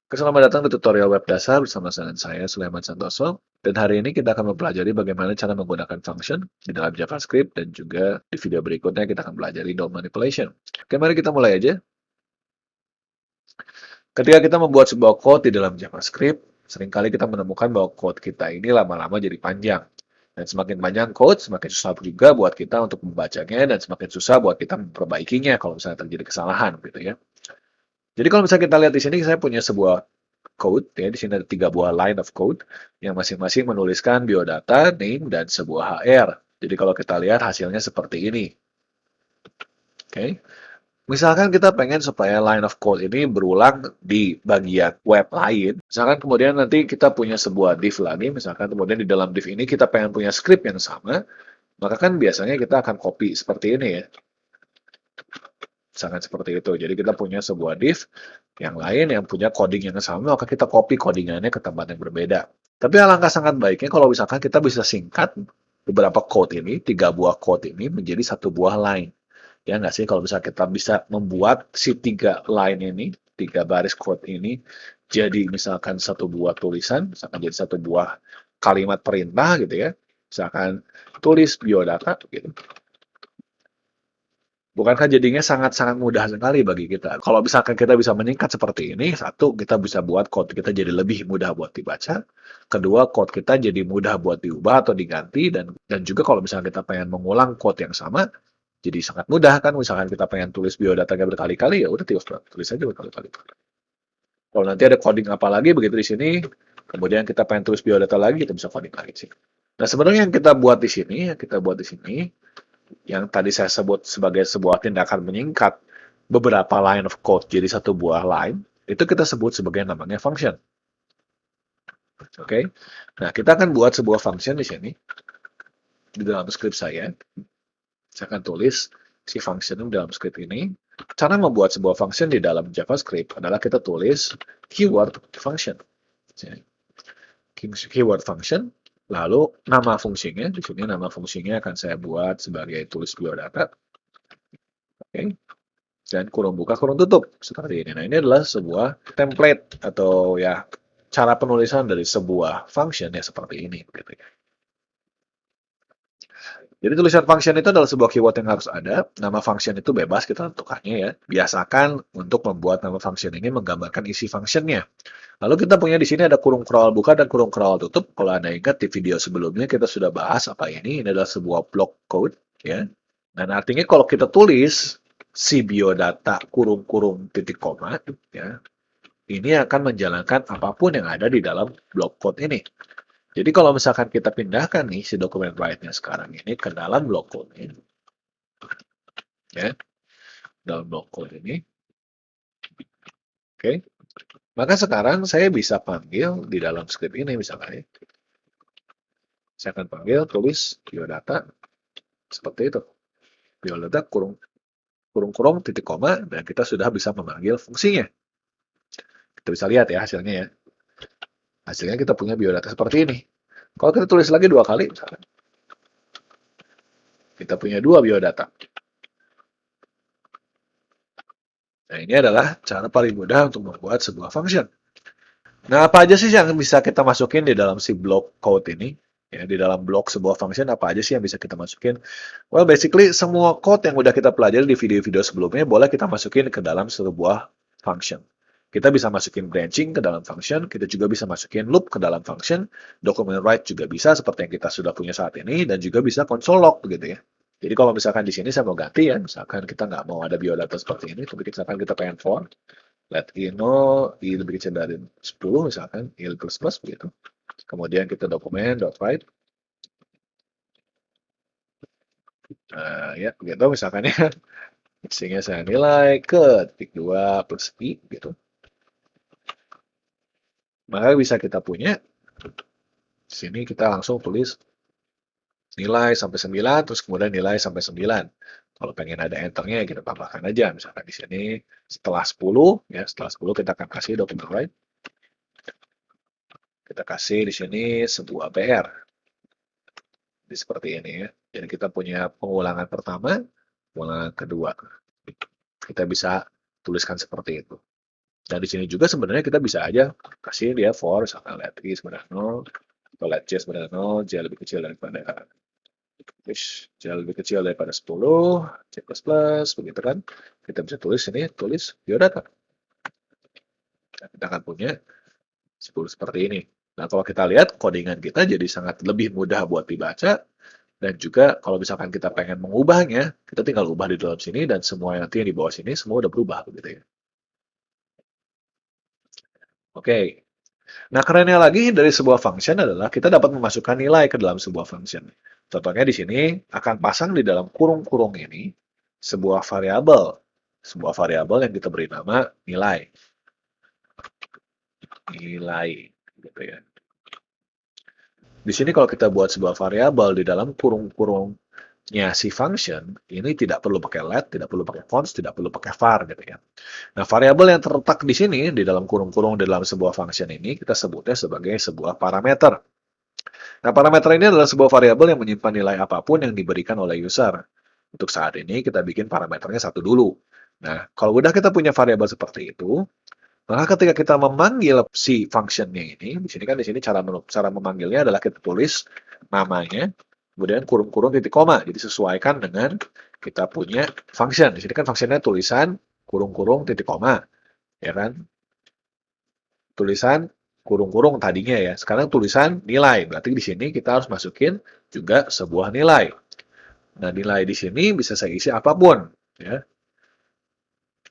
Selamat datang di tutorial web dasar bersama dengan saya, Sulaiman Santoso. Dan hari ini kita akan mempelajari bagaimana cara menggunakan function di dalam JavaScript dan juga di video berikutnya kita akan pelajari DOM manipulation. Oke, mari kita mulai aja. Ketika kita membuat sebuah code di dalam JavaScript, seringkali kita menemukan bahwa code kita ini lama-lama jadi panjang. Dan semakin panjang code, semakin susah juga buat kita untuk membacanya dan semakin susah buat kita memperbaikinya kalau misalnya terjadi kesalahan gitu ya. Jadi kalau misalnya kita lihat di sini, saya punya sebuah code ya. Di sini ada 3 buah line of code yang masing-masing menuliskan biodata, name, dan sebuah HR. Jadi kalau kita lihat hasilnya seperti ini. Oke. Misalkan kita pengen supaya line of code ini berulang di bagian web lain. Misalkan kemudian nanti kita punya sebuah div lagi. Misalkan kemudian di dalam div ini kita pengen punya script yang sama. Maka kan biasanya kita akan copy seperti ini ya. Misalkan seperti itu. Jadi kita punya sebuah div yang lain yang punya coding yang sama, maka kita copy codingannya ke tempat yang berbeda. Tapi alangkah sangat baiknya kalau misalkan kita bisa singkat beberapa code ini, 3 buah code ini menjadi 1 buah line. Ya nggak sih, kalau misalnya kita bisa membuat si 3 line ini, 3 baris code ini, jadi misalkan 1 buah tulisan, misalkan jadi 1 buah kalimat perintah gitu ya. Misalkan tulis biodata gitu. Bukankah jadinya sangat-sangat mudah sekali bagi kita? Kalau misalkan kita bisa meningkat seperti ini, satu, kita bisa buat code kita jadi lebih mudah buat dibaca. Kedua, code kita jadi mudah buat diubah atau diganti. Dan juga kalau misalnya kita pengen mengulang code yang sama, jadi sangat mudah kan. Misalkan kita pengen tulis biodatanya berkali-kali, ya udah tulis aja berkali-kali. Kalau nanti ada coding apa lagi begitu di sini, kemudian kita pengen tulis biodata lagi, kita bisa coding lagi sih. Nah, sebenarnya yang kita buat di sini, yang tadi saya sebut sebagai sebuah tindakan menyingkat beberapa line of code jadi 1 buah line, itu kita sebut sebagai namanya function. Oke. Nah, kita akan buat sebuah function di sini di dalam script saya. Saya akan tulis si function di dalam script ini. Cara membuat sebuah function di dalam JavaScript adalah kita tulis keyword function. Keyword function, lalu nama fungsinya. Di sini nama fungsinya akan saya buat sebagai tulis biodata. Oke. Dan kurung buka, kurung tutup seperti ini. Nah, ini adalah sebuah template atau ya cara penulisan dari sebuah function ya seperti ini. Gitu ya. Jadi tulisan function itu adalah sebuah keyword yang harus ada. Nama function itu bebas kita tentukannya ya. Biasakan untuk membuat nama function ini menggambarkan isi functionnya. Lalu kita punya di sini ada kurung curl buka dan kurung curl tutup. Kalau Anda ingat di video sebelumnya kita sudah bahas apa ini. Ini adalah sebuah block code ya. Dan artinya kalau kita tulis si biodata kurung-kurung titik koma, ya, ini akan menjalankan apapun yang ada di dalam block code ini. Jadi kalau misalkan kita pindahkan nih si dokumen write-nya sekarang ini ke dalam block code ini, ya, dalam block code ini, oke, maka sekarang saya bisa panggil di dalam script ini misalkan ya. Saya akan panggil tulis biodata seperti itu. Biodata kurung-kurung titik koma dan kita sudah bisa memanggil fungsinya. Kita bisa lihat ya hasilnya ya. Hasilnya kita punya biodata seperti ini. Kalau kita tulis lagi 2 kali, misalkan, kita punya 2 biodata. Nah, ini adalah cara paling mudah untuk membuat sebuah function. Nah, apa aja sih yang bisa kita masukin di dalam si block code ini? Ya, di dalam block sebuah function, apa aja sih yang bisa kita masukin? Well, basically, semua code yang udah kita pelajari di video-video sebelumnya, boleh kita masukin ke dalam sebuah function. Kita bisa masukin branching ke dalam function, kita juga bisa masukin loop ke dalam function, document write juga bisa, seperti yang kita sudah punya saat ini, dan juga bisa console log, begitu ya. Jadi kalau misalkan di sini saya mau ganti ya, misalkan kita nggak mau ada biodata seperti ini, tapi misalkan kita pengen for, let ino i lebih kecil dari 10 misalkan i plus plus begitu. Kemudian kita dokumen dot write. Ya begitu misalkan ya. Sehingga saya nilai ke titik 2 plus i gitu. Maka bisa kita punya di sini kita langsung tulis nilai sampai 9 terus kemudian nilai sampai 9. Kalau pengen ada enternya kita tambahkan aja misalkan di sini setelah 10 ya setelah 10 kita akan kasih dokumen write. Kita kasih di sini sebuah PR. Jadi seperti ini ya. Jadi kita punya pengulangan pertama, pengulangan kedua. Kita bisa tuliskan seperti itu. Dan di sini juga sebenarnya kita bisa aja kasih dia for, misalkan let i sama dengan 0, atau let j sama dengan 0, j lebih kecil daripada j lebih kecil daripada 10, j++, begitu kan. Kita bisa tulis ini, tulis biodata. Nah, kita akan punya 10 seperti ini. Nah, kalau kita lihat codingan kita jadi sangat lebih mudah buat dibaca, dan juga kalau misalkan kita pengen mengubahnya, kita tinggal ubah di dalam sini, dan semua yang nanti yang di bawah sini semua udah berubah, begitu ya. Oke. Nah, kerennya lagi dari sebuah function adalah kita dapat memasukkan nilai ke dalam sebuah function. Contohnya di sini akan pasang di dalam kurung-kurung ini sebuah variabel. Sebuah variabel yang kita beri nama nilai. Nilai, gitu ya. Di sini kalau kita buat sebuah variabel di dalam kurung-kurungnya si function, ini tidak perlu pakai let, tidak perlu pakai const, tidak perlu pakai var, gitu ya. Nah, variabel yang terletak di sini, di dalam kurung-kurung di dalam sebuah function ini, kita sebutnya sebagai sebuah parameter. Nah, parameter ini adalah sebuah variabel yang menyimpan nilai apapun yang diberikan oleh user. Untuk saat ini, kita bikin parameternya satu dulu. Nah, kalau udah kita punya variabel seperti itu, maka ketika kita memanggil si functionnya ini, di sini kan di sini cara memanggilnya adalah kita tulis namanya, kemudian kurung-kurung titik koma. Jadi sesuaikan dengan kita punya function. Di sini kan functionnya tulisan kurung-kurung titik koma, ya kan? Tulisan kurung-kurung tadinya ya. Sekarang tulisan nilai. Berarti di sini kita harus masukin juga sebuah nilai. Nah, nilai di sini bisa saya isi apapun, ya.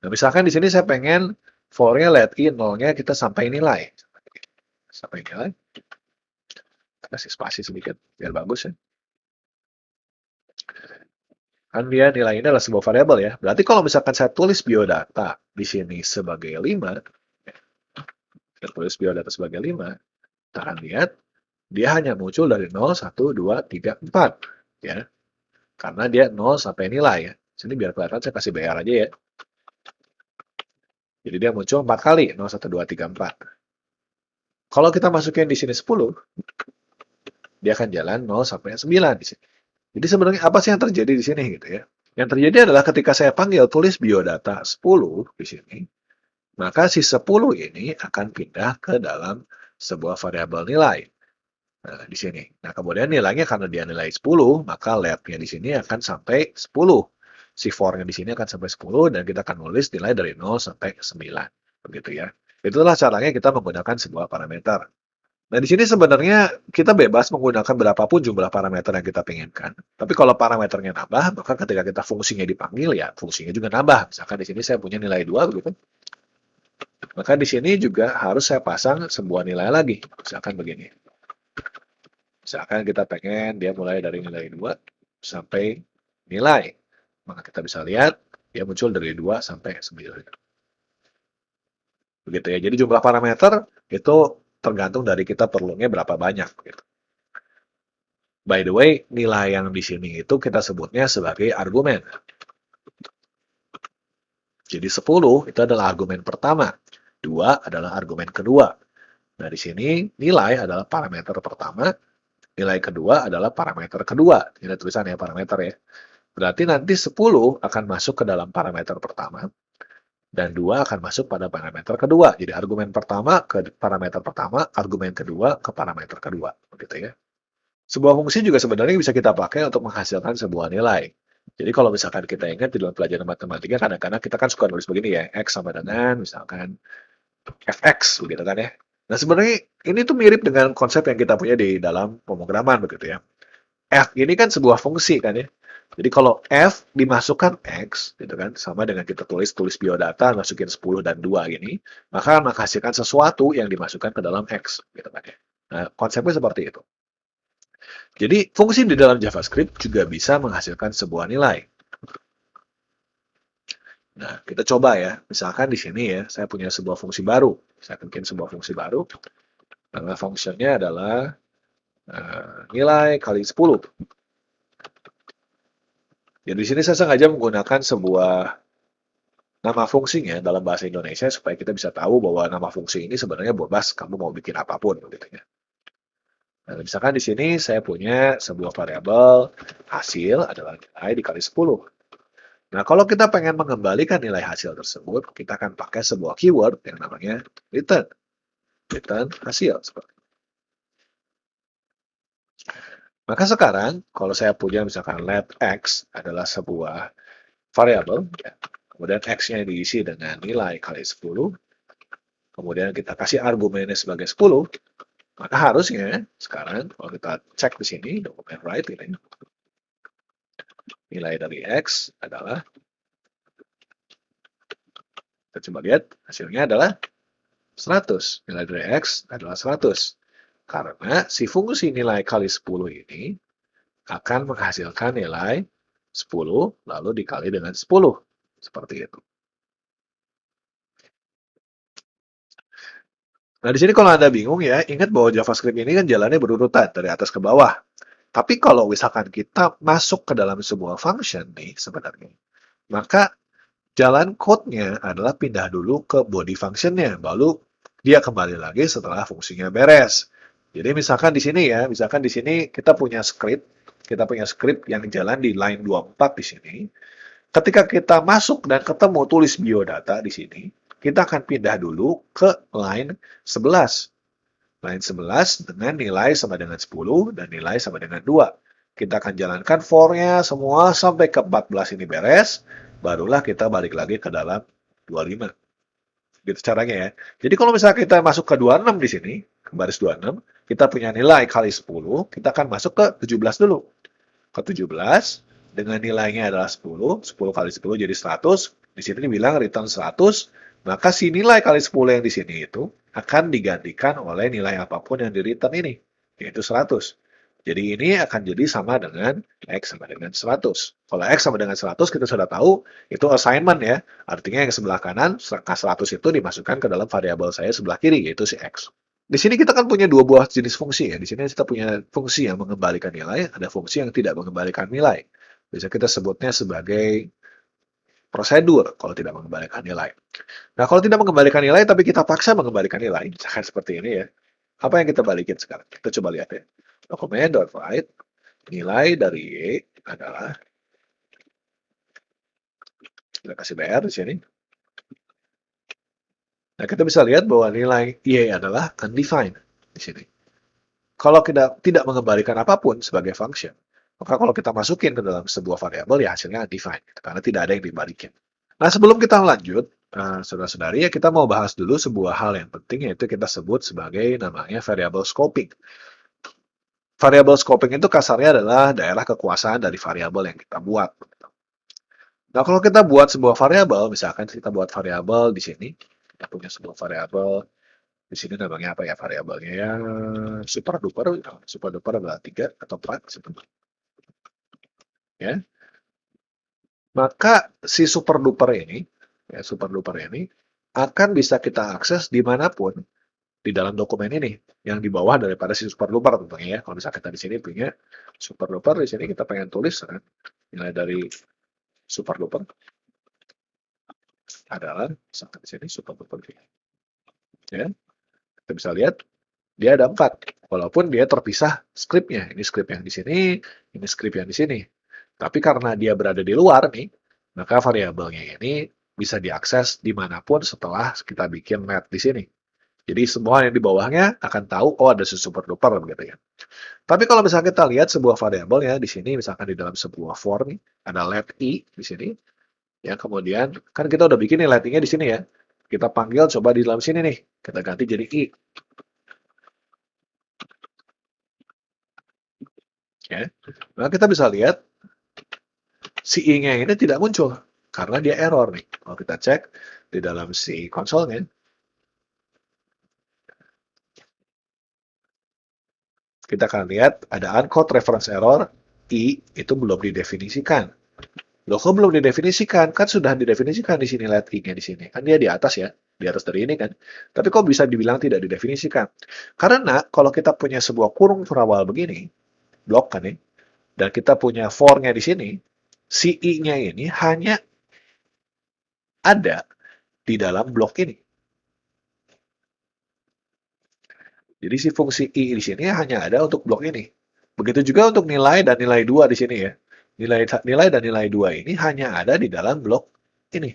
Nah, misalkan di sini saya pengen for-nya let i 0-nya kita sampai nilai. Sampai nilai. Kasih spasi sedikit biar bagus ya. Kan dia nilai ini adalah sebuah variabel ya. Berarti kalau misalkan saya tulis biodata di sini sebagai 5, saya tulis biodata sebagai 5, kita akan lihat dia hanya muncul dari 0, 1, 2, 3, 4. Ya. Karena dia 0 sampai nilai ya. Sini biar kelihatan saya kasih BR aja ya. Jadi dia muncul 4 kali, 0, 1, 2, 3, 4. Kalau kita masukin di sini 10, dia akan jalan 0 sampai 9 di sini. Jadi sebenarnya apa sih yang terjadi di sini gitu ya? Yang terjadi adalah ketika saya panggil tulis biodata 10 di sini, maka si 10 ini akan pindah ke dalam sebuah variabel nilai. Nah, di sini. Nah, kemudian nilainya karena dia nilai 10, maka let-nya di sini akan sampai 10. Si for-nya di sini akan sampai 10, dan kita akan nulis nilai dari 0 sampai 9. Begitu ya. Itulah caranya kita menggunakan sebuah parameter. Nah, di sini sebenarnya kita bebas menggunakan berapapun jumlah parameter yang kita inginkan. Tapi kalau parameternya nambah, maka ketika kita fungsinya dipanggil, ya fungsinya juga nambah. Misalkan di sini saya punya nilai 2, begitu. Maka di sini juga harus saya pasang sebuah nilai lagi. Misalkan begini. Misalkan kita pengen dia mulai dari nilai 2 sampai nilai. Maka kita bisa lihat dia muncul dari 2 sampai 9. Begitu ya. Jadi jumlah parameter itu tergantung dari kita perlunya berapa banyak. Gitu. By the way, nilai yang di sini itu kita sebutnya sebagai argumen. Jadi 10 itu adalah argumen pertama. 2 adalah argumen kedua. Nah, di sini nilai adalah parameter pertama. Nilai kedua adalah parameter kedua. Ini tulisannya parameter ya. Berarti nanti 10 akan masuk ke dalam parameter pertama. Dan 2 akan masuk pada parameter kedua. Jadi argumen pertama ke parameter pertama, argumen kedua ke parameter kedua. Begitu ya. Sebuah fungsi juga sebenarnya bisa kita pakai untuk menghasilkan sebuah nilai. Jadi kalau misalkan kita ingat di dalam pelajaran matematika, kadang-kadang kita kan suka nulis begini ya, X sama dengan misalkan fx, begitu kan ya. Nah sebenarnya ini tuh mirip dengan konsep yang kita punya di dalam pemrograman begitu ya. F ini kan sebuah fungsi kan ya. Jadi kalau F dimasukkan X, gitu kan, sama dengan kita tulis biodata, masukin 10 dan 2 gini, maka menghasilkan sesuatu yang dimasukkan ke dalam X, gitu kan ya. Nah, konsepnya seperti itu. Jadi, fungsi di dalam JavaScript juga bisa menghasilkan sebuah nilai. Nah, kita coba ya. Misalkan di sini ya, saya punya sebuah fungsi baru. Saya bikin sebuah fungsi baru. Nama fungsinya adalah nilai kali 10. Jadi di sini saya sengaja menggunakan sebuah nama fungsinya dalam bahasa Indonesia supaya kita bisa tahu bahwa nama fungsi ini sebenarnya bebas kamu mau bikin apapun gitu ya. Nah, misalkan di sini saya punya sebuah variabel hasil adalah nilai dikali 10. Nah, kalau kita pengen mengembalikan nilai hasil tersebut, kita akan pakai sebuah keyword yang namanya return. Return hasil. Maka sekarang, kalau saya punya misalkan let x adalah sebuah variabel, ya, kemudian x-nya diisi dengan nilai kali 10, kemudian kita kasih argumennya sebagai 10, maka harusnya sekarang kalau kita cek di sini, dokumen write ini, nilai dari x adalah, kita coba lihat, hasilnya adalah 100. Nilai dari x adalah 100. Karena si fungsi nilai kali 10 ini akan menghasilkan nilai 10 lalu dikali dengan 10. Seperti itu. Nah, di sini kalau Anda bingung ya, ingat bahwa JavaScript ini kan jalannya berurutan dari atas ke bawah. Tapi kalau misalkan kita masuk ke dalam sebuah function nih sebenarnya, maka jalan code-nya adalah pindah dulu ke body function-nya, baru dia kembali lagi setelah fungsinya beres. Jadi misalkan di sini ya, misalkan di sini kita punya script yang jalan di line 24 di sini. Ketika kita masuk dan ketemu tulis biodata di sini, kita akan pindah dulu ke line 11. Line 11 dengan nilai sama dengan 10 dan nilai sama dengan 2. Kita akan jalankan for-nya semua sampai ke 14 ini beres, barulah kita balik lagi ke dalam 25. Gitu caranya ya. Jadi kalau misalnya kita masuk ke 26 di sini, ke baris 26, kita punya nilai kali 10, kita akan masuk ke 17 dulu. Ke 17, dengan nilainya adalah 10, 10 kali 10 jadi 100, di sini dibilang return 100, maka si nilai kali 10 yang di sini itu akan digantikan oleh nilai apapun yang di return ini, yaitu 100. Jadi ini akan jadi sama dengan X sama dengan 100. Kalau X sama dengan 100 kita sudah tahu, itu assignment ya. Artinya yang sebelah kanan, 100 itu dimasukkan ke dalam variabel saya sebelah kiri, yaitu si X. Di sini kita kan punya dua buah jenis fungsi ya. Di sini kita punya fungsi yang mengembalikan nilai, ada fungsi yang tidak mengembalikan nilai. Bisa kita sebutnya sebagai prosedur kalau tidak mengembalikan nilai. Nah, kalau tidak mengembalikan nilai tapi kita paksa mengembalikan nilai, misalkan seperti ini ya. Apa yang kita balikin sekarang? Kita coba lihat ya. Dokumen.write nilai dari Y adalah, kita kasih BR di sini. Nah, kita bisa lihat bahwa nilai Y adalah undefined di sini. Kalau kita tidak mengembalikan apapun sebagai function, maka kalau kita masukin ke dalam sebuah variabel, ya hasilnya undefined, karena tidak ada yang dibalikin. Nah, sebelum kita lanjut, saudara-saudari, ya kita mau bahas dulu sebuah hal yang penting, yaitu kita sebut sebagai namanya variable scoping. Variable scoping itu kasarnya adalah daerah kekuasaan dari variabel yang kita buat. Nah, kalau kita buat sebuah variabel, misalkan kita buat variabel di sini, kita punya sebuah variabel, di sini namanya apa ya variabelnya ya, super duper adalah 3 atau 4, ya. Maka si super duper ini, ya, super duper ini akan bisa kita akses dimanapun di dalam dokumen ini, yang di bawah daripada si super duper tentunya ya. Kalau misalkan kita di sini punya super duper, di sini kita pengen tulis kan, nilai dari super duper adalah misalkan di sini super duper, ya. Kita bisa lihat dia ada 4, walaupun dia terpisah skripnya. Ini skrip yang di sini, ini skrip yang di sini. Tapi karena dia berada di luar nih, maka variabelnya ini bisa diakses dimanapun setelah kita bikin let di sini. Jadi semua yang di bawahnya akan tahu, oh ada super duper gitu ya. Tapi kalau misalnya kita lihat sebuah variabel ya di sini, misalkan di dalam sebuah for nih, ada let i di sini, ya kemudian kan kita udah bikin nih let i-nya di sini ya. Kita panggil coba di dalam sini nih, kita ganti jadi i. Ya. Nah, kita bisa lihat si i-nya ini tidak muncul karena dia error nih. Kalau kita cek di dalam si konsolnya, kita akan lihat ada uncode reference error, i itu belum didefinisikan. Loh, kok belum didefinisikan? Kan sudah didefinisikan di sini let i-nya di sini. Kan dia di atas ya, di atas dari ini kan. Tapi kok bisa dibilang tidak didefinisikan? Karena kalau kita punya sebuah kurung terawal begini, blok kan ya, dan kita punya for-nya di sini, si i-nya ini hanya ada di dalam blok ini. Jadi si fungsi i di sini hanya ada untuk blok ini. Begitu juga untuk nilai dan nilai 2 di sini ya. Nilai dan nilai 2 ini hanya ada di dalam blok ini.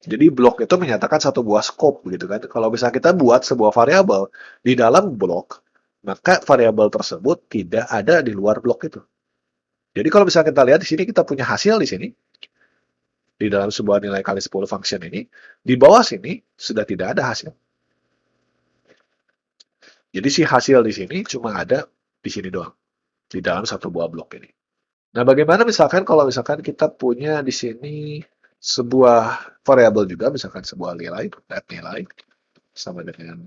Jadi blok itu menyatakan satu buah scope gitu kan. Kalau bisa kita buat sebuah variabel di dalam blok, maka variabel tersebut tidak ada di luar blok itu. Jadi kalau bisa kita lihat di sini kita punya hasil di sini di dalam sebuah nilai kali 10 function ini, di bawah sini sudah tidak ada hasil. Jadi si hasil di sini cuma ada di sini doang, di dalam satu buah blok ini. Nah, bagaimana misalkan kalau misalkan kita punya di sini sebuah variabel juga, misalkan sebuah nilai, net nilai, sama dengan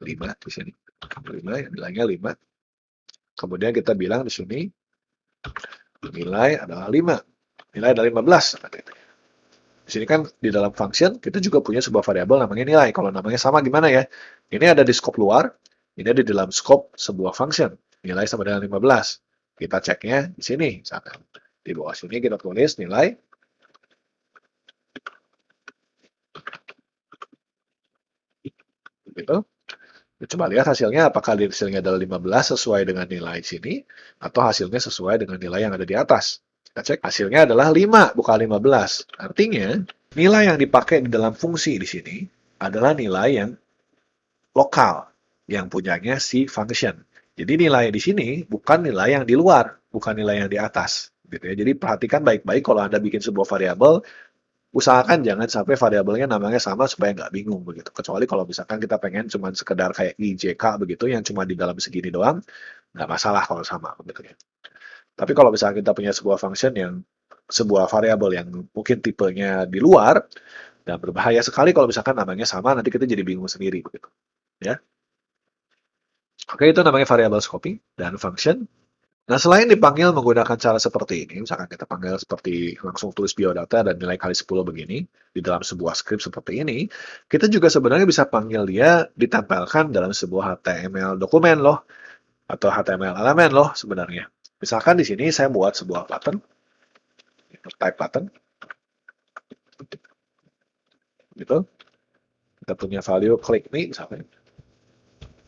5 di sini. 5, nilainya 5. Kemudian kita bilang di sini, nilai adalah 5. Nilai adalah 15. Di sini kan di dalam function, kita juga punya sebuah variabel namanya nilai. Kalau namanya sama gimana ya? Ini ada di scope luar, ini ada di dalam scope sebuah function. Nilai sama dengan 15. Kita ceknya di sini. Misalkan. Di bawah sini kita tulis nilai. Gitu. Coba lihat hasilnya, apakah hasilnya adalah 15 sesuai dengan nilai sini, atau hasilnya sesuai dengan nilai yang ada di atas. Kita cek, hasilnya adalah 5, bukan 15. Artinya, nilai yang dipakai di dalam fungsi di sini adalah nilai yang lokal, yang punyanya si function. Jadi nilai di sini bukan nilai yang di luar, bukan nilai yang di atas. Gitu ya. Jadi perhatikan baik-baik kalau Anda bikin sebuah variabel, usahakan jangan sampai variabelnya namanya sama supaya nggak bingung begitu. Kecuali kalau misalkan kita pengen cuma sekedar kayak IJK begitu yang cuma di dalam segini doang, nggak masalah kalau sama begitu ya. Tapi kalau misalkan kita punya sebuah function yang sebuah variabel yang mungkin tipenya di luar dan berbahaya sekali kalau misalkan namanya sama, nanti kita jadi bingung sendiri begitu. Ya. Oke, itu namanya variabel scoping dan function. Nah, selain dipanggil menggunakan cara seperti ini, misalkan kita panggil seperti langsung tulis biodata dan nilai kali 10 begini, di dalam sebuah script seperti ini, kita juga sebenarnya bisa panggil dia ditempelkan dalam sebuah HTML dokumen loh, atau HTML elemen loh sebenarnya. Misalkan di sini saya buat sebuah button, type button, gitu. Kita punya value click me, misalkan.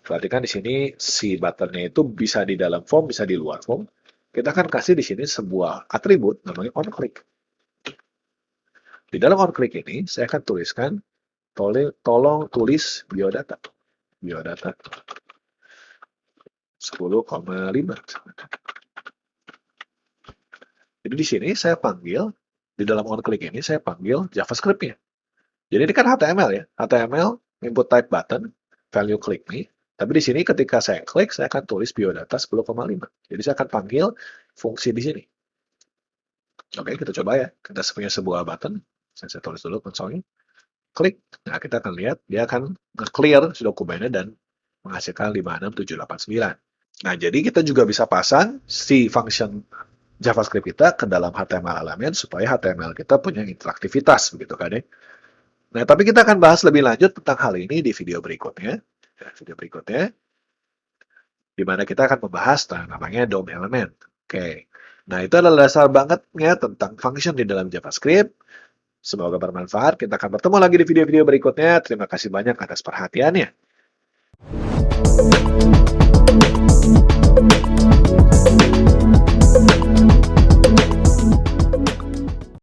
Perhatikan di sini si buttonnya itu bisa di dalam form, bisa di luar form. Kita akan kasih di sini sebuah atribut namanya onClick. Di dalam onClick ini, saya akan tuliskan, tolong tulis biodata. Biodata 10,5. Jadi di sini saya panggil, di dalam onClick ini saya panggil JavaScript-nya. Jadi ini kan HTML ya. HTML, input type button, value click me. Tapi di sini ketika saya klik, saya akan tulis biodata 10,5. Jadi saya akan panggil fungsi di sini. Oke, kita coba ya. Kita punya sebuah button. Saya tulis dulu konsolnya. Klik. Nah, kita akan lihat dia akan nge-clear dokumennya dan menghasilkan 56789. Nah, jadi kita juga bisa pasang si function JavaScript kita ke dalam HTML elemen supaya HTML kita punya interaktivitas begitu kan ya. Nah, tapi kita akan bahas lebih lanjut tentang hal ini di video berikutnya. Video berikutnya, di mana kita akan membahas namanya DOM element. Oke. Nah, itu adalah dasar bangetnya tentang function di dalam JavaScript. Semoga bermanfaat. Kita akan bertemu lagi di video-video berikutnya. Terima kasih banyak atas perhatiannya.